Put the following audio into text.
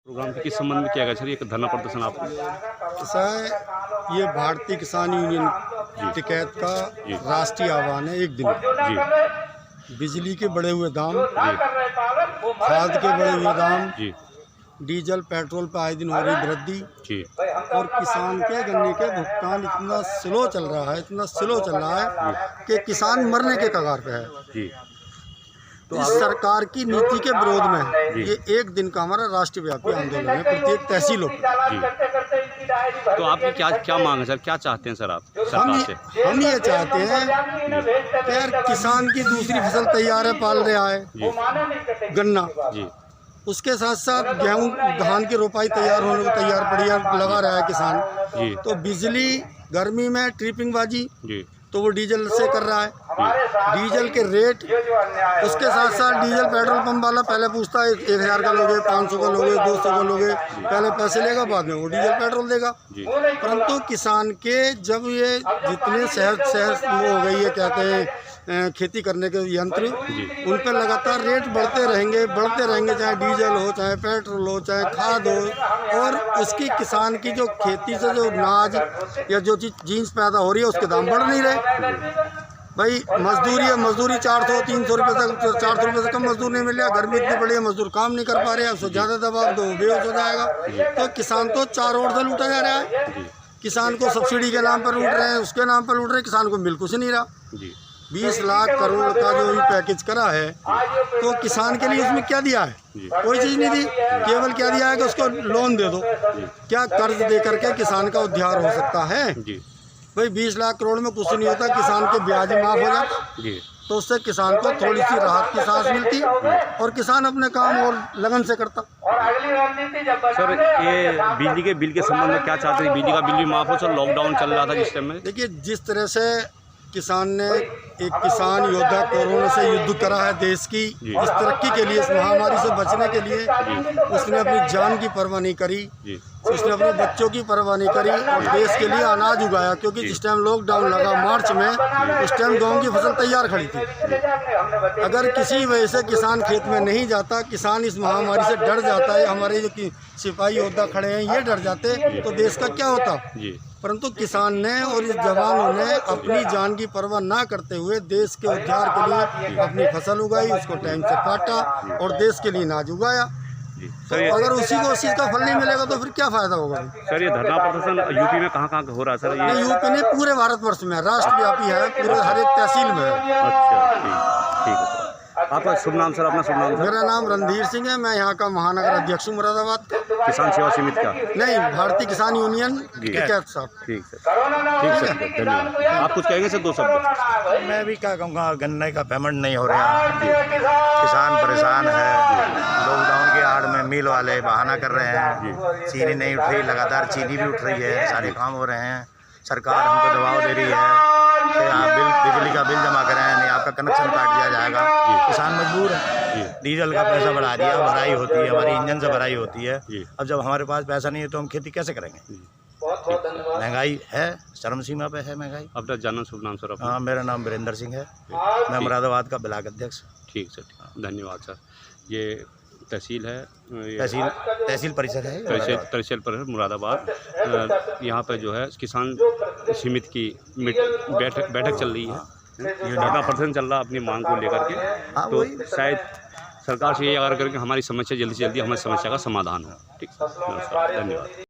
Programme के किस संबंध में किया गया सर, ये धरना प्रदर्शन आप? ऐसा है, ये भारतीय किसान यूनियन टिकैत का राष्ट्रीय आह्वान है। एक दिन जी बिजली के बढ़े हुए दाम, जी खाद के बढ़े हुए दाम, जी डीजल पेट्रोल पर आए दिन हो रही वृद्धि, जी और किसान के गन्ने के भुगतान इतना स्लो चल रहा है, इतना स्लो चल रहा है कि किसान मरने के कगार पे है। जी तो इस सरकार की नीति के विरोध में ये एक दिन का हमारा राष्ट्रव्यापी आंदोलन है, प्रत्येक तहसीलों पर। जी तो आपकी क्या क्या मांग है सर, क्या चाहते हैं सर आप सरकार से? हम ये चाहते हैं कि यार किसान की दूसरी फसल तैयार है, पाल रहा है जी गन्ना, जी उसके साथ साथ गेहूं धान की रोपाई तैयार होने को तैयार पड़ी है, लगा रहा है किसान। जी तो बिजली गर्मी में ट्रिपिंग बाजी जी तो वो डीजल से कर रहा है, डीजल के रेट, उसके साथ साथ डीजल पेट्रोल पंप वाला पहले पूछता है 1000 का लोगे, 500 का लोगे, 200 का लोगे, पहले पैसे लेगा, बाद में वो डीजल पेट्रोल देगा। परंतु किसान के जब ये जितने शहर वो हो गई है, कहते हैं खेती करने के यंत्र, उन पर लगातार रेट बढ़ते रहेंगे, चाहे डीजल हो, चाहे पेट्रोल हो, चाहे खाद हो, और उसकी किसान की जो खेती से जो अनाज या जो चीज़ जीन्स पैदा हो रही है उसके दाम बढ़ नहीं रहे। भाई मजदूरी है, मजदूरी 400-300 रुपये तक, 400 रुपये से कम मजदूर नहीं मिल रहा, गर्मी इतनी बड़ी है, मजदूर काम नहीं कर पा रहे हैं, उससे ज़्यादा दबाव दो बेहोश हो जाएगा। तो किसान तो चारों ओर से लूटा जा रहा है, किसान को सब्सिडी के नाम पर लूट रहे हैं, उसके नाम पर लूट रहे हैं, किसान को मिल कुछ नहीं रहा। 20 लाख करोड़ का जो भी पैकेज करा है, तो किसान के लिए उसमें क्या दिया है? कोई चीज़ नहीं दी, केवल क्या दिया है कि उसको लोन दे दो। क्या कर्ज दे करके किसान का उद्धार हो सकता है? भाई 20 लाख करोड़ में कुछ नहीं होता, किसान के ब्याज माफ हो जाता, तो उससे किसान को थोड़ी सी राहत की सांस मिलती और किसान अपने काम और लगन से करता। सर ये बिजली के बिल के संबंध में क्या चाहते हैं? बिजली का बिल भी माफ हो सर, लॉकडाउन चल रहा था जिस टाइम में। देखिए, जिस तरह से किसान ने एक किसान योद्धा कोरोना से युद्ध करा है देश की, इस तरक्की के लिए, इस महामारी से बचने के लिए उसने अपनी जान की परवाह नहीं करी, उसने अपने बच्चों की परवाह नहीं करी और देश के लिए अनाज उगाया। क्योंकि जिस टाइम लॉकडाउन लगा मार्च में, उस टाइम गेहूं की फसल तैयार खड़ी थी। अगर किसी वजह से किसान खेत में नहीं जाता, किसान इस महामारी से डर जाता है, हमारे जो सिपाही योद्धा खड़े हैं ये डर जाते, तो देश का क्या होता? परंतु किसान ने और इस जवानों ने अपनी जान की परवाह ना करते हुए देश के उद्धार के लिए अपनी फसल उगाई, उसको टाइम से काटा और देश के लिए अनाज उगाया। तो अगर उसी को उस चीज़ का फल नहीं मिलेगा तो फिर क्या फायदा होगा? सर ये धरना प्रदर्शन यूपी में कहाँ हो रहा है सर? ये यूपी नहीं, पूरे भारतवर्ष में राष्ट्रव्यापी है, पूरे हर एक तहसील में है। अच्छा, ठीक है सर। आपका शुभ नाम सर? अपना शुभ नाम सर? मेरा नाम रणधीर सिंह है, मैं यहाँ का महानगर अध्यक्ष हूँ मुरादाबाद का। किसान सेवा समिति का? नहीं, भारतीय किसान यूनियन टिकैत साहब। ठीक सर, ठीक सर, धन्यवाद। आप कुछ कहेंगे सर? 2 शब्द। मैं भी क्या कहूँगा, गन्ने का पेमेंट नहीं हो रहा, किसान परेशान है, लॉकडाउन के आड़ में मिल वाले बहाना कर रहे हैं, चीनी नहीं उठ रही, लगातार चीनी भी उठ रही है, सारे काम हो रहे हैं, सरकार हमको दबाव दे रही है कि आप बिजली का बिल जमा करें, नहीं आपका कनेक्शन काट दिया जाएगा। किसान मजबूर है, डीजल का पैसा बढ़ा दिया, भराई होती है हमारी इंजन से भराई होती है। अब जब हमारे पास पैसा नहीं है तो हम खेती कैसे करेंगे? महंगाई है, चरम सीमा पे है महंगाई। अपना जानना शुभ नाम सर? हाँ, मेरा नाम वीरेंद्र सिंह है, मैं मुरादाबाद का ब्लॉक अध्यक्ष। ठीक सर, धन्यवाद सर। ये तहसील है, तहसील परिषद है, तहसील पर मुरादाबाद। यहाँ पर जो है किसान समिति की बैठक चल रही है, धरना प्रदर्शन चल रहा है अपनी मांग को लेकर के। तो शायद सरकार से ये आग्रह करके हमारी समस्या जल्दी से जल्दी हमारी समस्या का समाधान हो। ठीक, धन्यवाद।